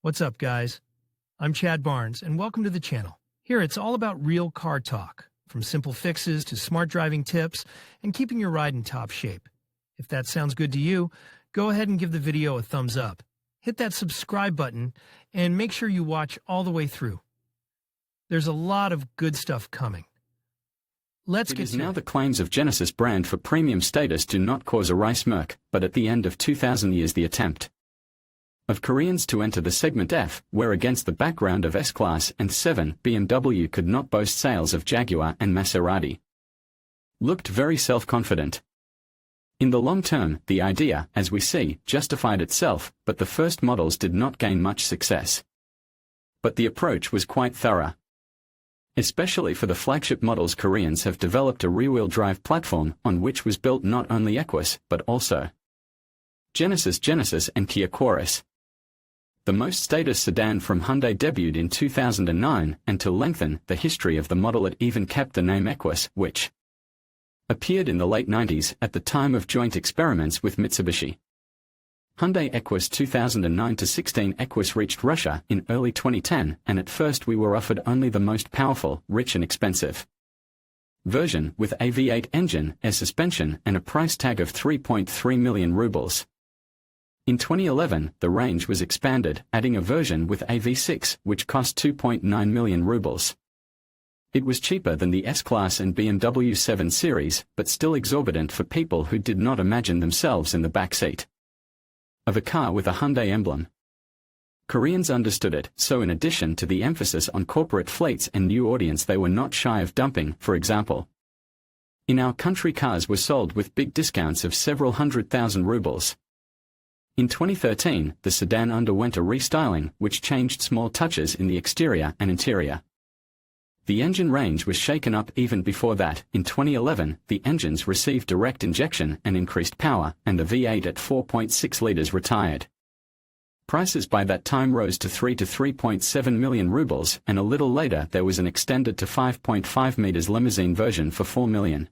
What's up, guys? I'm Chad Barnes, and welcome to the channel. Here, it's all about real car talk, from simple fixes to smart driving tips and keeping your ride in top shape. If that sounds good to you, go ahead and give the video a thumbs up. Hit that subscribe button, and make sure you watch all the way through. There's a lot of good stuff coming. Let's get to it. It is now the claims of Genesis brand for premium status do not cause a wry smirk, but at the end of 2000 years the attempt of Koreans to enter the segment F, where against the background of S-Class and 7, BMW could not boast sales of Jaguar and Maserati. Looked very self-confident. In the long term, the idea, as we see, justified itself, but the first models did not gain much success. But the approach was quite thorough. Especially for the flagship models, Koreans have developed a rear-wheel drive platform on which was built not only Equus, but also Genesis and Kia Quaris. The most status sedan from Hyundai debuted in 2009, and to lengthen the history of the model it even kept the name Equus, which appeared in the late 90s at the time of joint experiments with Mitsubishi. Hyundai Equus 2009-16 Equus reached Russia in early 2010, and at first we were offered only the most powerful, rich and expensive version with a V8 engine, air suspension and a price tag of 3.3 million rubles. In 2011, the range was expanded, adding a version with a V6, which cost 2.9 million rubles. It was cheaper than the S-Class and BMW 7 Series, but still exorbitant for people who did not imagine themselves in the back seat of a car with a Hyundai emblem. Koreans understood it, so in addition to the emphasis on corporate fleets and new audience, they were not shy of dumping. For example, in our country, cars were sold with big discounts of several 100,000 rubles. In 2013, the sedan underwent a restyling, which changed small touches in the exterior and interior. The engine range was shaken up even before that. In 2011, the engines received direct injection and increased power, and the V8 at 4.6 liters retired. Prices by that time rose to 3.7 million rubles, and a little later there was an extended to 5.5 meters limousine version for 4 million.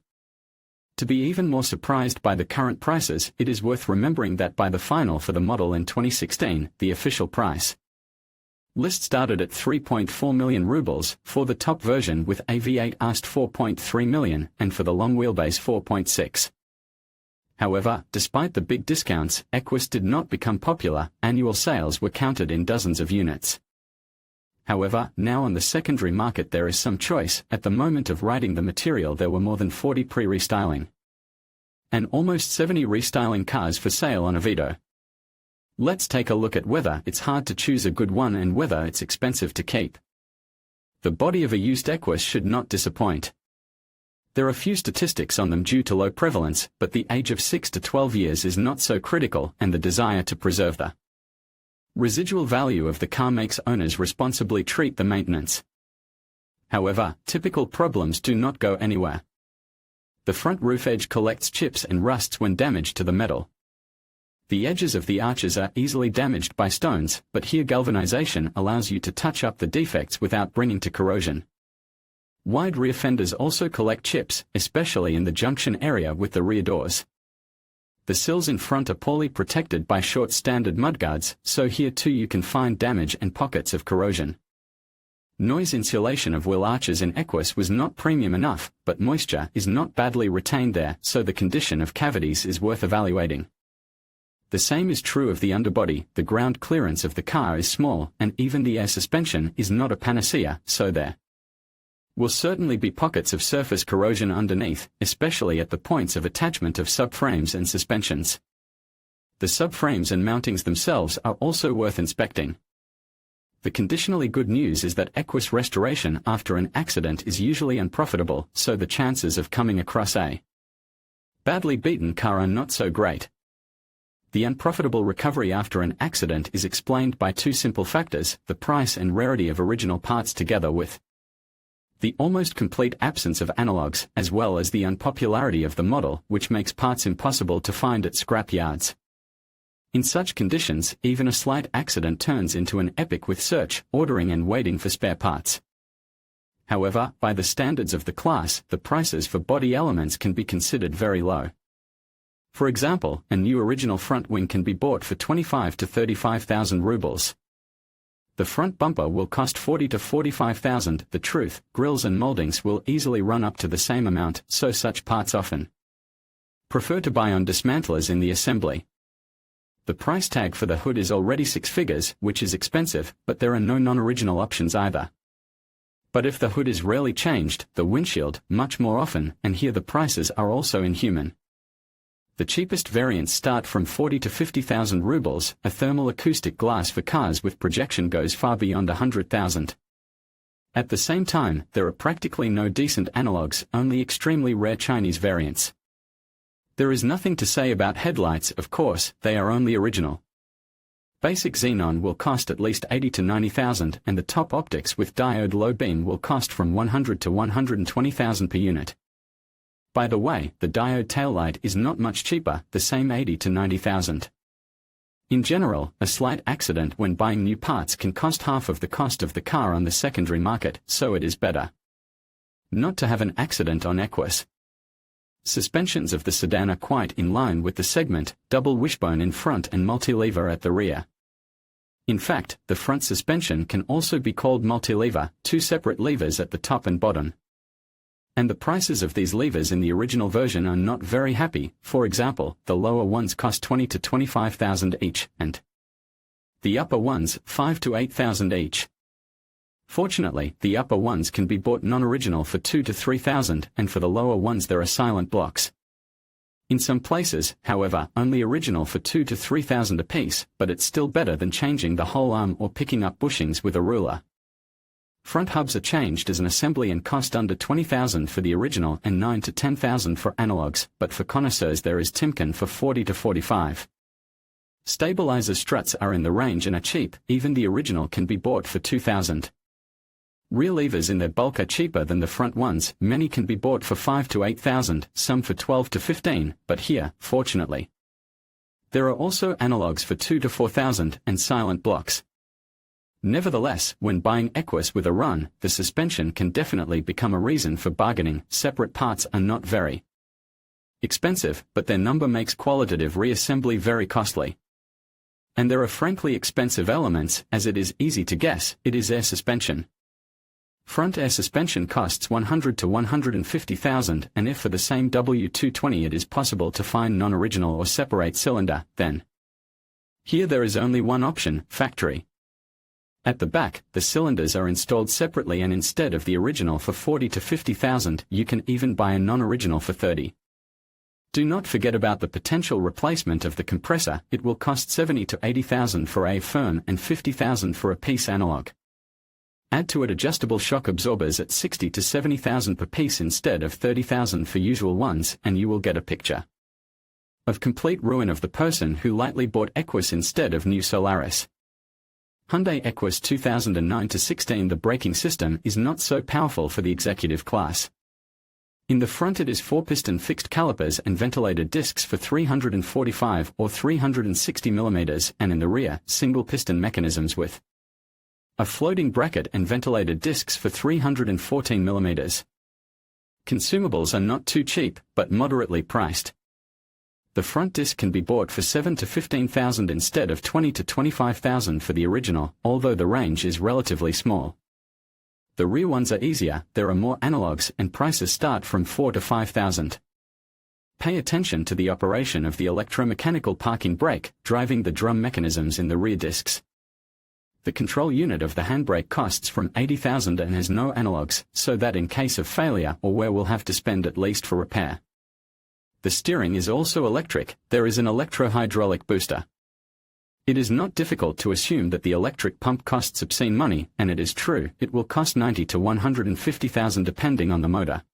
To be even more surprised by the current prices, it is worth remembering that by the final for the model in 2016, the official price list started at 3.4 million rubles, for the top version with a V8 asked 4.3 million, and for the long wheelbase 4.6. However, despite the big discounts, Equus did not become popular. Annual sales were counted in dozens of units. However, now on the secondary market there is some choice. At the moment of writing the material there were more than 40 pre-restyling and almost 70 restyling cars for sale on Avito. Let's take a look at whether it's hard to choose a good one and whether it's expensive to keep. The body of a used Equus should not disappoint. There are few statistics on them due to low prevalence, but the age of 6 to 12 years is not so critical, and the desire to preserve the residual value of the car makes owners responsibly treat the maintenance. However, typical problems do not go anywhere. The front roof edge collects chips and rusts when damaged to the metal. The edges of the arches are easily damaged by stones, but here galvanization allows you to touch up the defects without bringing to corrosion. Wide rear fenders also collect chips, especially in the junction area with the rear doors. The sills in front are poorly protected by short standard mudguards, so here too you can find damage and pockets of corrosion. Noise insulation of wheel arches in Equus was not premium enough, but moisture is not badly retained there, so the condition of cavities is worth evaluating. The same is true of the underbody. The ground clearance of the car is small, and even the air suspension is not a panacea, so there will certainly be pockets of surface corrosion underneath, especially at the points of attachment of subframes and suspensions. The subframes and mountings themselves are also worth inspecting. The conditionally good news is that Equus restoration after an accident is usually unprofitable, so the chances of coming across a badly beaten car are not so great. The unprofitable recovery after an accident is explained by two simple factors: the price and rarity of original parts together with the almost complete absence of analogs, as well as the unpopularity of the model, which makes parts impossible to find at scrap yards. In such conditions, even a slight accident turns into an epic with search, ordering and waiting for spare parts. However, by the standards of the class, the prices for body elements can be considered very low. For example, a new original front wing can be bought for 25 to 35,000 rubles. The front bumper will cost 40 to 45,000. The truth, grills and moldings will easily run up to the same amount, so such parts often prefer to buy on dismantlers in the assembly. The price tag for the hood is already 6 figures, which is expensive, but there are no non-original options either. But if the hood is rarely changed, the windshield, much more often, and here the prices are also inhuman. The cheapest variants start from 40 to 50,000 rubles. A thermal acoustic glass for cars with projection goes far beyond 100,000. At the same time, there are practically no decent analogs, only extremely rare Chinese variants. There is nothing to say about headlights, of course, they are only original. Basic xenon will cost at least 80 to 90,000, and the top optics with diode low beam will cost from 100 to 120,000 per unit. By the way, the diode taillight is not much cheaper, the same 80 to 90,000. In general, a slight accident when buying new parts can cost half of the cost of the car on the secondary market, so it is better not to have an accident on Equus. Suspensions of the sedan are quite in line with the segment, double wishbone in front and multi-lever at the rear. In fact, the front suspension can also be called multi-lever, 2 separate levers at the top and bottom. And the prices of these levers in the original version are not very happy. For example, the lower ones cost 20 to 25,000 each, and the upper ones 5 to 8,000 each. Fortunately, the upper ones can be bought non-original for 2 to 3,000, and for the lower ones there are silent blocks. In some places, however, only original for 2 to 3,000 apiece, but it's still better than changing the whole arm or picking up bushings with a ruler. Front hubs are changed as an assembly and cost under 20,000 for the original and 9 to 10,000 for analogs, but for connoisseurs there is Timken for 40 to 45. Stabilizer struts are in the range and are cheap, even the original can be bought for 2,000. Rear levers in their bulk are cheaper than the front ones, many can be bought for 5 to 8,000, some for 12 to 15, but here, fortunately, there are also analogs for 2 to 4,000 and silent blocks. Nevertheless, when buying Equus with a run, the suspension can definitely become a reason for bargaining. Separate parts are not very expensive, but their number makes qualitative reassembly very costly. And there are frankly expensive elements, as it is easy to guess, it is air suspension. Front air suspension costs 100 to 150,000, and if for the same W220 it is possible to find non-original or separate cylinder, then here there is only one option, factory. At the back, the cylinders are installed separately, and instead of the original for 40 to 50,000, you can even buy a non-original for 30. Do not forget about the potential replacement of the compressor. It will cost 70 to 80,000 for a firm and 50,000 for a piece analog. Add to it adjustable shock absorbers at 60 to 70,000 per piece instead of 30,000 for usual ones, and you will get a picture of complete ruin of the person who lightly bought Equus instead of new Solaris. Hyundai Equus 2009-16. The braking system is not so powerful for the executive class. In the front it is 4-piston fixed calipers and ventilated discs for 345 or 360 mm, and in the rear, single-piston mechanisms with a floating bracket and ventilated discs for 314 mm. Consumables are not too cheap, but moderately priced. The front disc can be bought for 7 to 15,000 instead of 20 to 25,000 for the original, although the range is relatively small. The rear ones are easier, there are more analogs, and prices start from 4 to 5,000. Pay attention to the operation of the electromechanical parking brake, driving the drum mechanisms in the rear discs. The control unit of the handbrake costs from 80,000 and has no analogs, so that in case of failure or wear we'll have to spend at least for repair. The steering is also electric, there is an electro-hydraulic booster. It is not difficult to assume that the electric pump costs obscene money, and it is true, it will cost 90 to 150,000 depending on the motor.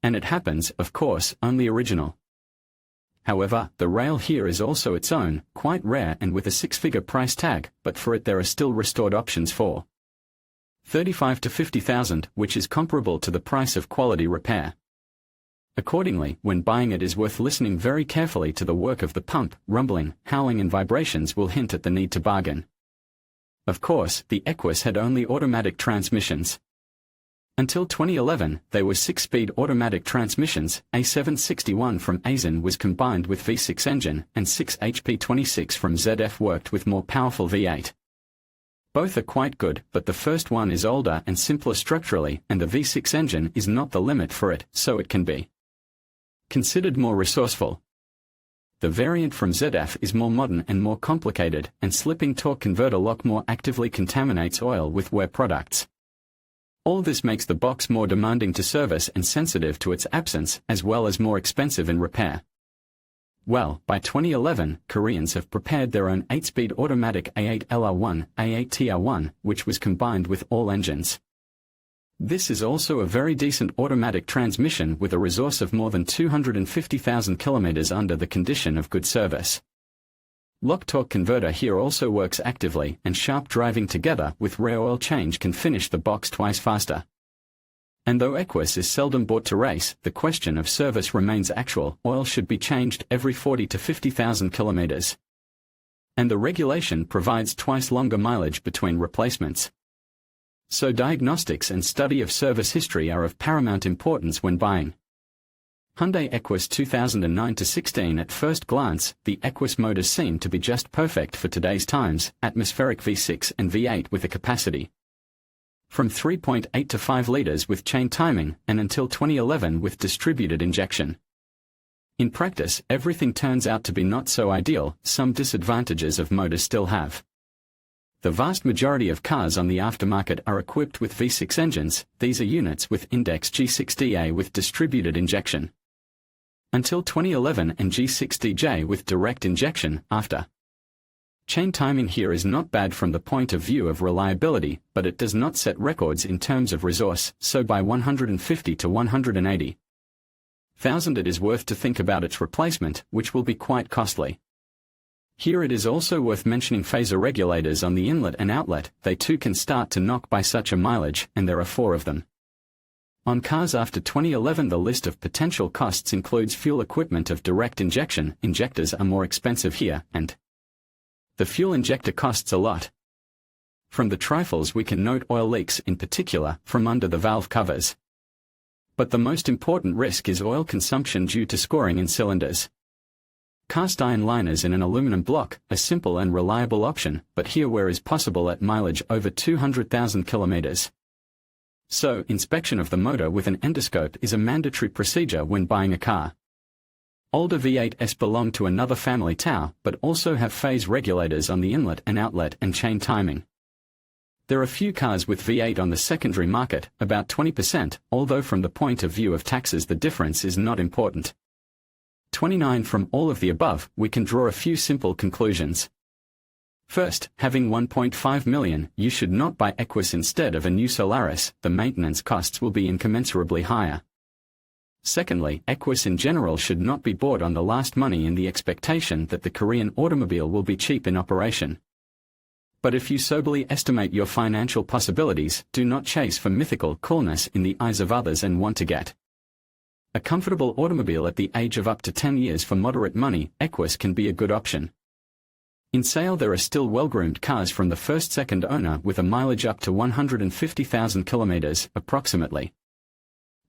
And it happens, of course, only original. However, the rail here is also its own, quite rare and with a 6-figure price tag, but for it there are still restored options for 35 to 50,000, which is comparable to the price of quality repair. Accordingly, when buying it is worth listening very carefully to the work of the pump. Rumbling, howling and vibrations will hint at the need to bargain. Of course, the Equus had only automatic transmissions. Until 2011, they were 6-speed automatic transmissions. A761 from Aisin was combined with V6 engine, and 6 HP26 from ZF worked with more powerful V8. Both are quite good, but the first one is older and simpler structurally, and the V6 engine is not the limit for it, so it can be considered more resourceful. The variant from ZF is more modern and more complicated, and slipping torque converter lock more actively contaminates oil with wear products. All this makes the box more demanding to service and sensitive to its absence, as well as more expensive in repair. Well, by 2011, Koreans have prepared their own 8-speed automatic A8LR1, A8TR1, which was combined with all engines. This is also a very decent automatic transmission with a resource of more than 250,000 kilometers under the condition of good service. Lock torque converter here also works actively, and sharp driving together with rear oil change can finish the box twice faster. And though Equus is seldom bought to race, the question of service remains actual. Oil should be changed every 40 to 50,000 kilometers. And the regulation provides twice longer mileage between replacements. So diagnostics and study of service history are of paramount importance when buying. Hyundai Equus 2009-16. At first glance, the Equus motors seem to be just perfect for today's times, atmospheric V6 and V8 with a capacity from 3.8 to 5 liters with chain timing, and until 2011 with distributed injection. In practice, everything turns out to be not so ideal. Some disadvantages of motors still have. The vast majority of cars on the aftermarket are equipped with V6 engines. These are units with index G60A with distributed injection. Until 2011, and G60J with direct injection after. Chain timing here is not bad from the point of view of reliability, but it does not set records in terms of resource, so by 150 to 180,000 it is worth to think about its replacement, which will be quite costly. Here it is also worth mentioning phaser regulators on the inlet and outlet. They too can start to knock by such a mileage, and there are 4 of them. On cars after 2011, the list of potential costs includes fuel equipment of direct injection. Injectors are more expensive here, and the fuel injector costs a lot. From the trifles we can note oil leaks, in particular, from under the valve covers. But the most important risk is oil consumption due to scoring in cylinders. Cast iron liners in an aluminum block, a simple and reliable option, but here wear is possible at mileage over 200,000 kilometers. So, inspection of the motor with an endoscope is a mandatory procedure when buying a car. Older V8s belong to another family tower, but also have phase regulators on the inlet and outlet and chain timing. There are few cars with V8 on the secondary market, about 20%, although from the point of view of taxes the difference is not important. 29. From all of the above, we can draw a few simple conclusions. First, having 1.5 million, you should not buy Equus instead of a new Solaris. The maintenance costs will be incommensurably higher. Secondly, Equus in general should not be bought on the last money in the expectation that the Korean automobile will be cheap in operation. But if you soberly estimate your financial possibilities, do not chase for mythical coolness in the eyes of others and want to get a comfortable automobile at the age of up to 10 years for moderate money. Equus can be a good option. In sale there are still well-groomed cars from the first-second owner with a mileage up to 150,000 kilometers, approximately.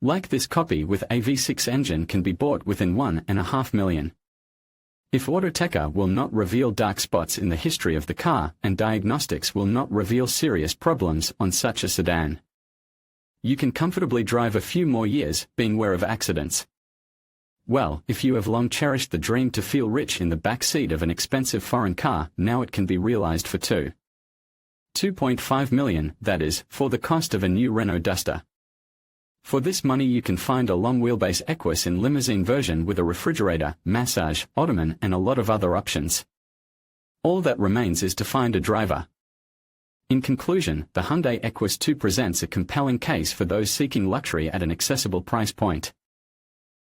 Like this copy with a V6 engine can be bought within 1.5 million. If Autoteca will not reveal dark spots in the history of the car, and diagnostics will not reveal serious problems on such a sedan, you can comfortably drive a few more years, being aware of accidents. Well, if you have long cherished the dream to feel rich in the back seat of an expensive foreign car, now it can be realized for 2.5 million, that is, for the cost of a new Renault Duster. For this money you can find a long-wheelbase Equus in limousine version with a refrigerator, massage, ottoman and a lot of other options. All that remains is to find a driver. In conclusion, the Hyundai Equus II presents a compelling case for those seeking luxury at an accessible price point.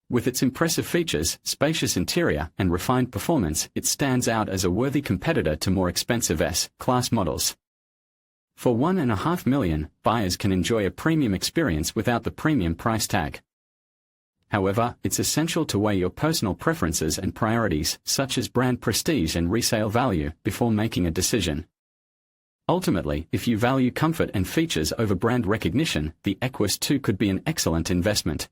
With its impressive features, spacious interior, and refined performance, it stands out as a worthy competitor to more expensive S-Class models. For 1.5 million, buyers can enjoy a premium experience without the premium price tag. However, it's essential to weigh your personal preferences and priorities, such as brand prestige and resale value, before making a decision. Ultimately, if you value comfort and features over brand recognition, the Equus II could be an excellent investment.